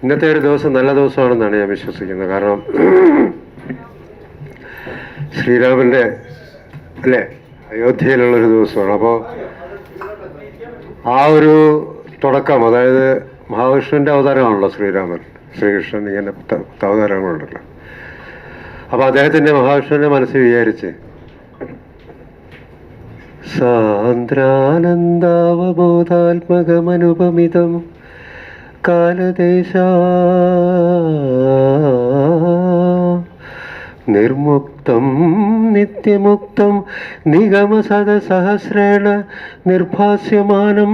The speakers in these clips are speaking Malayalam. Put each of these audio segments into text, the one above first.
ഇന്നത്തെ ഒരു ദിവസം നല്ല ദിവസമാണെന്നാണ് ഞാൻ വിശ്വസിക്കുന്നത്. കാരണം ശ്രീരാമൻ്റെ അല്ലേ അയോധ്യയിലുള്ളൊരു ദിവസമാണ്. അപ്പോൾ ആ ഒരു തുടക്കം, അതായത് മഹാവിഷ്ണുവിൻ്റെ അവതാരമാണല്ലോ ശ്രീകൃഷ്ണൻ ഇങ്ങനെ അവതാരങ്ങളുണ്ടല്ലോ. അപ്പോൾ അദ്ദേഹത്തിൻ്റെ മഹാവിഷ്ണുവിൻ്റെ മനസ്സിൽ വിചാരിച്ച് സാന്ദ്രാനന്ദാവബോധാത്മകമനുപമിതം കാലദേശ നിർമുക്തം നിത്യമുക്തം നിഗമസദസഹസ്രേണ നിർഭാസ്യമാനം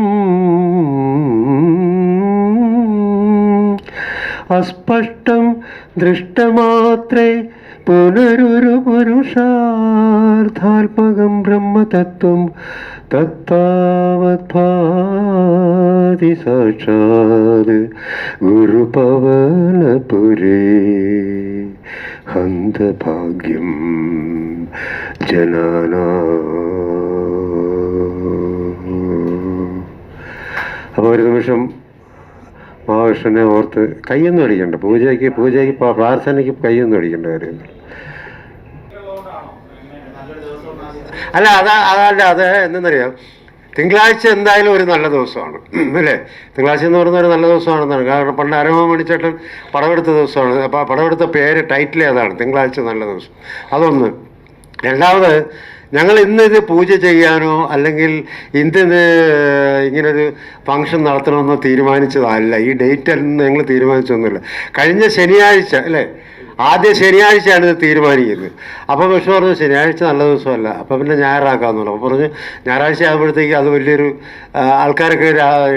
അസ്പഷ്ടം ദൃഷ്ടമാത്രേ പുനരൊരു പുരുഷാർത്ഥാത്മകം ബ്രഹ്മതത്വം തത്താവത്ഭാതി സാക്ഷാത് ഗുരുപവനപുരേ ഹന്തഭാഗ്യം ജനാനാ. അപ്പോൾ ഒരു നിമിഷം മഹാവിഷ്ണുവിനെ ഓർത്ത് കയ്യൊന്നും അടിക്കണ്ട, പൂജയ്ക്ക് പ്രാർത്ഥനയ്ക്ക് കയ്യൊന്നും അടിക്കേണ്ട കാര്യമില്ല. അത് എന്തെന്നറിയാം, തിങ്കളാഴ്ച എന്തായാലും ഒരു നല്ല ദിവസമാണ് അല്ലേ. തിങ്കളാഴ്ച എന്ന് പറയുന്ന ഒരു നല്ല ദിവസമാണെന്നാണ്. കാരണം പണ്ട് അരമ മണിച്ചേട്ടൻ പടമെടുത്ത ദിവസമാണ്. അപ്പോൾ പടമെടുത്ത പേര് ടൈറ്റിൽ അതാണ്, തിങ്കളാഴ്ച നല്ല ദിവസം. അതൊന്ന്. രണ്ടാമത്, ഞങ്ങൾ ഇന്നിത് പൂജ ചെയ്യാനോ അല്ലെങ്കിൽ ഇന്നിത് ഇങ്ങനൊരു ഫങ്ഷൻ നടത്തണമെന്നോ തീരുമാനിച്ചതല്ല. ഈ ഡേറ്റ് അല്ലെന്ന് ഞങ്ങൾ തീരുമാനിച്ചൊന്നുമില്ല. കഴിഞ്ഞ ശനിയാഴ്ച അല്ലേ, ആദ്യ ശനിയാഴ്ചയാണ് ഇത് തീരുമാനിക്കുന്നത്. അപ്പോൾ വിഷ്ണു പറഞ്ഞു ശനിയാഴ്ച നല്ല ദിവസമല്ല, അപ്പോൾ പിന്നെ ഞായറാക്കാമെന്ന് പറഞ്ഞു. അപ്പോൾ പറഞ്ഞു ഞായറാഴ്ച ആകുമ്പോഴത്തേക്ക് അത് വലിയൊരു ആൾക്കാരൊക്കെ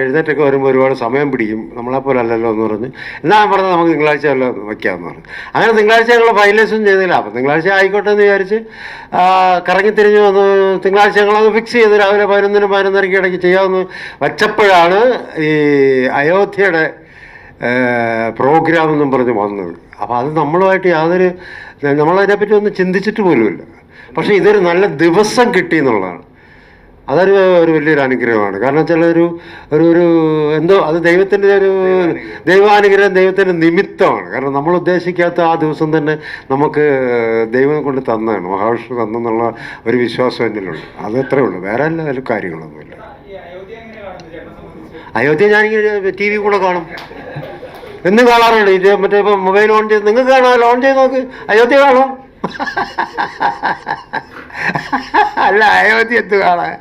എഴുന്നേറ്റൊക്കെ വരുമ്പോൾ ഒരുപാട് സമയം പിടിക്കും, നമ്മളെപ്പോലെ അല്ലല്ലോ എന്ന് പറഞ്ഞ്. എന്നാൽ ഞാൻ പറഞ്ഞത് നമുക്ക് തിങ്കളാഴ്ച വല്ല വയ്ക്കാമെന്ന് പറഞ്ഞു. അങ്ങനെ തിങ്കളാഴ്ച ഞങ്ങൾ ഫൈനലൈസും ചെയ്തില്ല. അപ്പോൾ തിങ്കളാഴ്ച ആയിക്കോട്ടെ എന്ന് വിചാരിച്ച് കറങ്ങി തിരിഞ്ഞ് വന്ന് തിങ്കളാഴ്ച ഞങ്ങളത് ഫിക്സ് ചെയ്ത് രാവിലെ 11-11:30 ഇടയ്ക്ക് ചെയ്യാമെന്ന് വച്ചപ്പോഴാണ് ഈ അയോധ്യയുടെ പ്രോഗ്രാം എന്നും പറഞ്ഞ് വന്നത്. അപ്പോൾ അത് നമ്മളുമായിട്ട് നമ്മളതിനെപ്പറ്റി ഒന്നും ചിന്തിച്ചിട്ട് പോലുമില്ല. പക്ഷേ ഇതൊരു നല്ല ദിവസം കിട്ടി എന്നുള്ളതാണ്. അതൊരു വലിയൊരു അനുഗ്രഹമാണ്. കാരണം വെച്ചാൽ ഒരു എന്തോ അത് ദൈവത്തിൻ്റെ ദൈവാനുഗ്രഹം, ദൈവത്തിൻ്റെ നിമിത്തമാണ്. കാരണം നമ്മൾ ഉദ്ദേശിക്കാത്ത ആ ദിവസം തന്നെ നമുക്ക് ദൈവം കൊണ്ട് തന്നതാണ്, മഹാവിഷ്ണു തന്നെന്നുള്ള ഒരു വിശ്വാസം എന്നിലുണ്ട്. അതത്രേ ഉള്ളൂ, വേറെ എല്ലാ കാര്യങ്ങളൊന്നുമില്ല. അയോധ്യ ഞാനിങ്ങനെ TV കൂടെ കാണും, എന്നും കാണാറുണ്ട്. ഇത് മറ്റേ ഇപ്പം മൊബൈൽ ഓൺ ചെയ്ത് നിങ്ങൾക്ക് കാണാമല്ലോ, ഓൺ ചെയ്ത് നോക്ക്, അയോധ്യ കാണാം. അല്ല, അയോധ്യ എന്ത് കാണാൻ?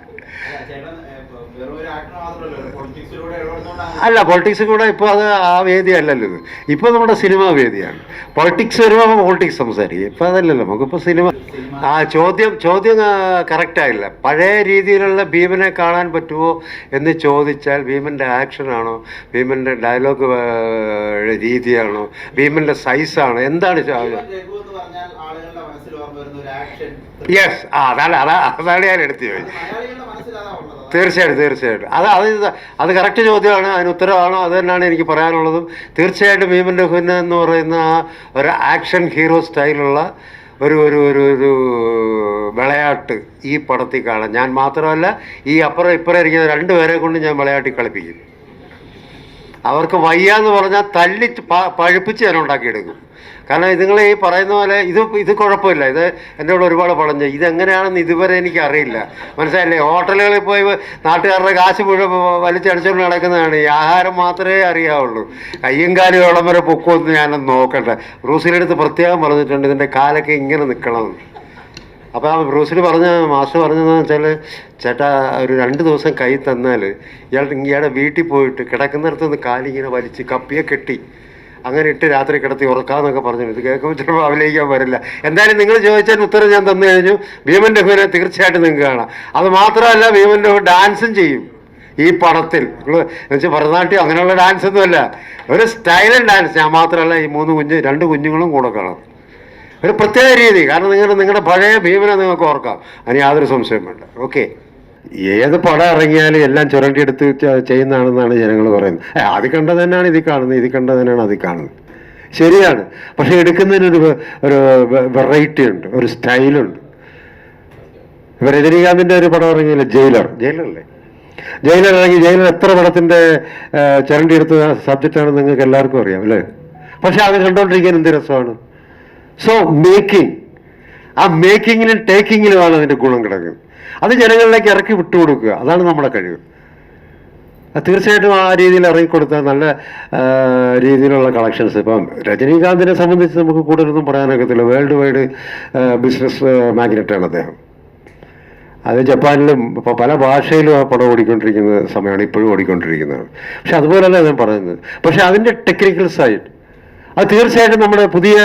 അല്ല, പൊളിറ്റിക്സ് കൂടെ ഇപ്പോൾ അത് ആ വേദിയല്ലല്ലോ ഇത്. ഇപ്പോൾ നമ്മുടെ സിനിമാ വേദിയാണ്. പൊളിറ്റിക്സ് വരുമ്പോൾ പൊളിറ്റിക്സ് സംസാരിക്കും. ഇപ്പോൾ അതല്ലല്ലോ, നമുക്കിപ്പോൾ സിനിമ. ചോദ്യം കറക്റ്റായില്ല. പഴയ രീതിയിലുള്ള ഭീമനെ കാണാൻ പറ്റുമോ എന്ന് ചോദിച്ചാൽ ഭീമൻ്റെ ആക്ഷനാണോ, ഭീമൻ്റെ ഡയലോഗ് രീതിയാണോ, ഭീമൻ്റെ സൈസാണോ, എന്താണ്? യെസ്, അതാണ് ഞാൻ എടുത്തു ചോദിച്ചത്. തീർച്ചയായിട്ടും അത് കറക്റ്റ് ചോദ്യമാണ്. അതിന് ഉത്തരവാണോ അത് തന്നെയാണ് എനിക്ക് പറയാനുള്ളതും. തീർച്ചയായിട്ടും ഭീമൻ്റെ ഹുന്ന എന്ന് പറയുന്ന ഒരു ആക്ഷൻ ഹീറോ സ്റ്റൈലുള്ള ഒരു വിളയാട്ട് ഈ പടത്തിൽ കാണാം. ഞാൻ മാത്രമല്ല, ഈ അപ്പുറം ഇരിക്കുന്ന 2 പേരെ കൊണ്ട് ഞാൻ വിളയാട്ടി കളിപ്പിക്കും. അവർക്ക് വയ്യാന്ന് പറഞ്ഞാൽ തല്ലി പഴുപ്പിച്ച് ഞാൻ ഉണ്ടാക്കിയെടുക്കും. കാരണം നിങ്ങൾ ഈ പറയുന്ന പോലെ ഇത് കുഴപ്പമില്ല. ഇത് എൻ്റെ കൂടെ ഒരുപാട് പടഞ്ഞ് ഇതെങ്ങനെയാണെന്ന് ഇതുവരെ എനിക്ക് അറിയില്ല. മനസ്സിലായില്ലേ? ഹോട്ടലുകളിൽ പോയി നാട്ടുകാരുടെ കാശ് മുഴുവൻ വലിച്ചടിച്ചുകൊണ്ട് നടക്കുന്നതാണ്. ഈ ആഹാരം മാത്രമേ അറിയാവുള്ളൂ. കയ്യും കാലും ഓളം വരെ പൊക്കുമെന്ന് ഞാനൊന്ന് നോക്കട്ടെ. ബ്രൂസിലെടുത്ത് പ്രത്യേകം പറഞ്ഞിട്ടുണ്ട് ഇതിൻ്റെ കാലൊക്കെ ഇങ്ങനെ നിൽക്കണമെന്ന്. അപ്പോൾ ആ ബ്രൂസിൽ മാസ്റ്റർ പറഞ്ഞതെന്ന് വെച്ചാൽ, ചേട്ടാ ഒരു 2 ദിവസം കൈ തന്നാൽ ഇയാളുടെ വീട്ടിൽ പോയിട്ട് കിടക്കുന്നിടത്ത് നിന്ന് കാലിങ്ങനെ വലിച്ച് കപ്പിയെ കെട്ടി അങ്ങനെ ഇട്ട് രാത്രി കിടത്തി ഉറക്കാമെന്നൊക്കെ പറഞ്ഞു. ഇത് കേൾക്കുമ്പോൾ ചിലപ്പോൾ അഭിനയിക്കാൻ വരില്ല. എന്തായാലും നിങ്ങൾ ചോദിച്ചതിന് ഉത്തരം ഞാൻ തന്നു കഴിഞ്ഞു. ഭീമൻ്റെ ഹുനെ തീർച്ചയായിട്ടും നിങ്ങൾക്ക് കാണാം. അത് മാത്രമല്ല, ഭീമൻ്റെ ഡാൻസും ചെയ്യും ഈ പടത്തിൽ. എന്നുവെച്ചാൽ ഭരതനാട്യം അങ്ങനെയുള്ള ഡാൻസൊന്നുമല്ല, ഒരു സ്റ്റൈലൻ ഡാൻസ്. ഞാൻ മാത്രമല്ല, ഈ 2 കുഞ്ഞുങ്ങളും കൂടെ കാണാം. ഒരു പ്രത്യേക രീതി. കാരണം നിങ്ങളുടെ പഴയ ഭീമനെ നിങ്ങൾക്ക് ഓർക്കാം, അതിന് യാതൊരു സംശയം വേണ്ട. ഓക്കെ, ഏത് പടം ഇറങ്ങിയാലും എല്ലാം ചുരണ്ടിയെടുത്ത് ചെയ്യുന്നതാണെന്നാണ് ജനങ്ങൾ പറയുന്നത്. അത് കണ്ടത് തന്നെയാണ് ഇത് കാണുന്നത്, ഇത് കണ്ടത് തന്നെയാണ് അത് കാണുന്നത്. ശരിയാണ്. പക്ഷെ എടുക്കുന്നതിനൊരു വെറൈറ്റി ഉണ്ട്, ഒരു സ്റ്റൈലുണ്ട്. ഇപ്പം രജനീകാന്തിൻ്റെ ഒരു പടം ഇറങ്ങിയില്ല, ജയിലറല്ലേ, ജയിലിലിറങ്ങി ജയിലിൽ എത്ര പടത്തിൻ്റെ ചരണ്ടിയെടുത്ത സബ്ജക്റ്റാണെന്ന് നിങ്ങൾക്ക് എല്ലാവർക്കും അറിയാം അല്ലേ? പക്ഷെ അത് കണ്ടുകൊണ്ടിരിക്കാൻ എന്ത് രസമാണ്. സോ മേക്കിംഗ്, ആ മേക്കിങ്ങിലും ടേക്കിങ്ങിലുമാണ് അതിൻ്റെ ഗുണം കിടക്കുന്നത്. അത് ജനങ്ങളിലേക്ക് ഇറക്കി വിട്ടുകൊടുക്കുക, അതാണ് നമ്മുടെ കഴിവ്. തീർച്ചയായിട്ടും ആ രീതിയിൽ ഇറങ്ങിക്കൊടുത്താൽ നല്ല രീതിയിലുള്ള കളക്ഷൻസ്. ഇപ്പം രജനീകാന്തിനെ സംബന്ധിച്ച് നമുക്ക് കൂടുതലൊന്നും പറയാനൊക്കത്തില്ല. വേൾഡ് വൈഡ് ബിസിനസ് മാഗ്നറ്റാണ് അദ്ദേഹം. അത് ജപ്പാനിലും ഇപ്പോൾ പല ഭാഷയിലും ആ പടം ഓടിക്കൊണ്ടിരിക്കുന്ന സമയമാണ്, ഇപ്പോഴും ഓടിക്കൊണ്ടിരിക്കുന്നതാണ്. പക്ഷെ അതുപോലെയല്ല ഞാൻ പറയുന്നത്. പക്ഷെ അതിൻ്റെ ടെക്നിക്കൽ സൈഡ് അത് തീർച്ചയായിട്ടും നമ്മുടെ പുതിയ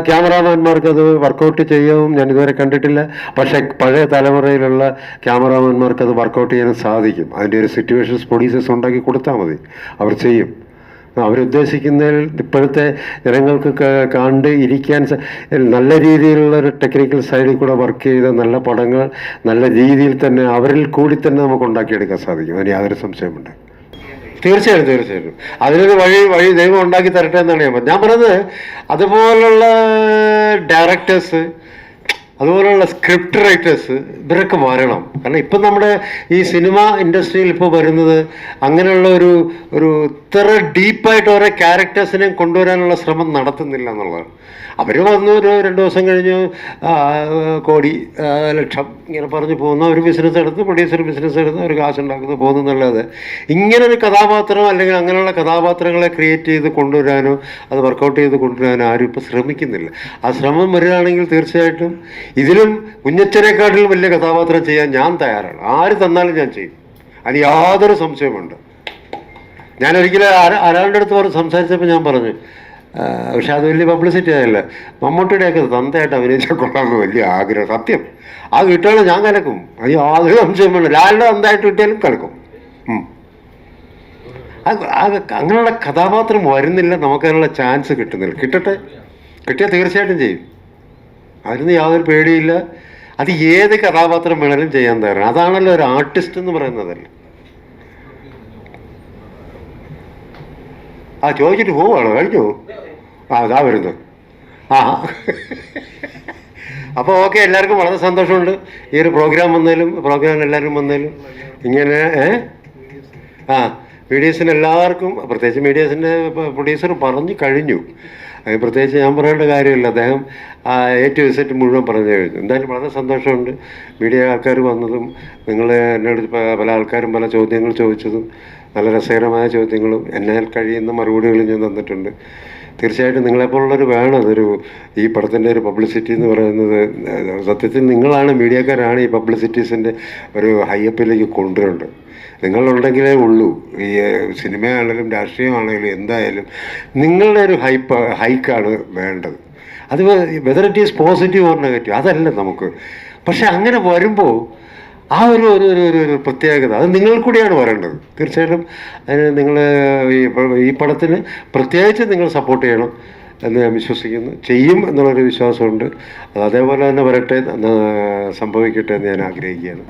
ക്യാമറാമാന്മാർക്ക് അത് വർക്കൗട്ട് ചെയ്യവും ഞാൻ ഇതുവരെ കണ്ടിട്ടില്ല. പക്ഷേ പഴയ തലമുറയിലുള്ള ക്യാമറാമാന്മാർക്ക് അത് വർക്കൗട്ട് ചെയ്യാൻ സാധിക്കും. അതിൻ്റെ ഒരു സിറ്റുവേഷൻസ് പ്രൊഡ്യൂസേഴ്സ് ഉണ്ടാക്കി കൊടുത്താൽ മതി, അവർ ചെയ്യും. അവരുദ്ദേശിക്കുന്നതിൽ ഇപ്പോഴത്തെ ജനങ്ങൾക്ക് കണ്ട് ഇരിക്കാൻ നല്ല രീതിയിലുള്ള ഒരു ടെക്നിക്കൽ സൈഡിൽ കൂടെ വർക്ക് ചെയ്ത നല്ല പടങ്ങൾ നല്ല രീതിയിൽ തന്നെ അവരിൽ കൂടി തന്നെ നമുക്ക് ഉണ്ടാക്കിയെടുക്കാൻ സാധിക്കും. അതിന് യാതൊരു സംശയമുണ്ട്. തീർച്ചയായിട്ടും അതിനൊരു വഴി ദൈവം ഉണ്ടാക്കി തരട്ടെ എന്നാണ് ഞാൻ പറഞ്ഞത്. അതുപോലുള്ള ഡയറക്ടേഴ്സ്, അതുപോലുള്ള സ്ക്രിപ്റ്റ് റൈറ്റേഴ്സ് ഇവരൊക്കെ വരണം. കാരണം ഇപ്പം നമ്മുടെ ഈ സിനിമ ഇൻഡസ്ട്രിയിൽ ഇപ്പോൾ വരുന്നത് അങ്ങനെയുള്ള ഒരു ഇത്ര ഡീപ്പായിട്ട് ഓരോ ക്യാരക്ടേഴ്സിനെയും കൊണ്ടുവരാനുള്ള ശ്രമം നടത്തുന്നില്ല എന്നുള്ളതാണ്. അവർ വന്നു ഒരു 2 ദിവസം കഴിഞ്ഞ് കോടി ലക്ഷം ഇങ്ങനെ പറഞ്ഞ് പോകുന്ന ഒരു ബിസിനസ് എടുത്ത്, പ്രൊഡ്യൂസർ ബിസിനസ് എടുത്ത് ഒരു കാശുണ്ടാക്കുന്നു പോകുന്നതല്ലാതെ ഇങ്ങനൊരു കഥാപാത്രം അല്ലെങ്കിൽ അങ്ങനെയുള്ള കഥാപാത്രങ്ങളെ ക്രിയേറ്റ് ചെയ്ത് കൊണ്ടുവരാനോ അത് വർക്കൗട്ട് ചെയ്ത് കൊണ്ടുവരാനോ ആരും ഇപ്പോൾ ശ്രമിക്കുന്നില്ല. ആ ശ്രമം വരികയാണെങ്കിൽ തീർച്ചയായിട്ടും ഇതിലും കുഞ്ഞച്ചനെക്കാട്ടിലും വലിയ കഥാപാത്രം ചെയ്യാൻ ഞാൻ തയ്യാറാണ്. ആര് തന്നാലും ഞാൻ ചെയ്യും, അതിന് യാതൊരു സംശയമുണ്ട്. ഞാനൊരിക്കലും ഒരാളുടെ അടുത്ത് സംസാരിച്ചപ്പോൾ ഞാൻ പറഞ്ഞു, പക്ഷെ അത് വലിയ പബ്ലിസിറ്റി ആയല്ല, മമ്മൂട്ടിയുടെയൊക്കെ തന്തയായിട്ട് അഭിനയിച്ചാൽ കൊള്ളാമെന്ന് വലിയ ആഗ്രഹം. സത്യം, ആ കിട്ടുകയാണെങ്കിൽ ഞാൻ കലക്കും, അത് യാതൊരു സംശയം വേണം. ലാലിൻ്റെ തന്തയായിട്ട് കിട്ടിയാലും കലക്കും. അങ്ങനെയുള്ള കഥാപാത്രം വരുന്നില്ല, നമുക്കതിനുള്ള ചാൻസ് കിട്ടുന്നില്ല. കിട്ടിയാൽ തീർച്ചയായിട്ടും ചെയ്യും, അതിന് യാതൊരു പേടിയില്ല. അത് ഏത് കഥാപാത്രം വേണമെങ്കിലും ചെയ്യാൻ തയ്യാറാണ്. അതാണല്ലോ ഒരു ആർട്ടിസ്റ്റ് എന്ന് പറയുന്നതല്ലേ. ചോദിച്ചിട്ട് പോവാണോ? കഴിഞ്ഞു? അതാ വരുന്നത്. അപ്പോൾ ഓക്കെ, എല്ലാവർക്കും വളരെ സന്തോഷമുണ്ട് ഈ ഒരു പ്രോഗ്രാം എല്ലാവരും വന്നതിലും. ഇങ്ങനെ മീഡിയസിന് എല്ലാവർക്കും, പ്രത്യേകിച്ച് മീഡിയസിൻ്റെ പ്രൊഡ്യൂസർ പറഞ്ഞു കഴിഞ്ഞു. പ്രത്യേകിച്ച് ഞാൻ പറയേണ്ട കാര്യമില്ല, അദ്ദേഹം A to Z മുഴുവൻ പറഞ്ഞു കഴിഞ്ഞു. എന്തായാലും വളരെ സന്തോഷമുണ്ട് മീഡിയ ആൾക്കാർ വന്നതും, നിങ്ങൾ എന്നോട് പല ആൾക്കാരും പല ചോദ്യങ്ങൾ ചോദിച്ചതും, നല്ല രസകരമായ ചോദ്യങ്ങളും എന്നാൽ കഴിയുന്ന മറുപടികളും ഞാൻ തന്നിട്ടുണ്ട്. തീർച്ചയായിട്ടും നിങ്ങളെപ്പോലുള്ളൊരു വേണം ഈ പടത്തിൻ്റെ ഒരു പബ്ലിസിറ്റി എന്ന് പറയുന്നത്. സത്യത്തിൽ നിങ്ങളാണ്, മീഡിയക്കാരാണ് ഈ പബ്ലിസിറ്റീസിൻ്റെ ഒരു ഹൈയപ്പിലേക്ക് കൊണ്ടുവരേണ്ടത്. നിങ്ങളുണ്ടെങ്കിലേ ഉള്ളൂ. ഈ സിനിമയാണെങ്കിലും രാഷ്ട്രീയമാണെങ്കിലും എന്തായാലും നിങ്ങളുടെ ഒരു ഹൈക്കാണ് വേണ്ടത്. അത് whether it is positive or negative അതല്ല നമുക്ക്. പക്ഷെ അങ്ങനെ വരുമ്പോൾ ആ ഒരു പ്രത്യേകത അത് നിങ്ങൾ കൂടിയാണ് വരേണ്ടത്. തീർച്ചയായിട്ടും അതിന് നിങ്ങൾ ഈ പടത്തിന് പ്രത്യേകിച്ച് നിങ്ങൾ സപ്പോർട്ട് ചെയ്യണം എന്ന് ഞാൻ വിശ്വസിക്കുന്നു. ചെയ്യും എന്നുള്ളൊരു വിശ്വാസമുണ്ട്. അത് അതേപോലെ തന്നെ വരട്ടെ, സംഭവിക്കട്ടെ എന്ന് ഞാൻ ആഗ്രഹിക്കുകയാണ്.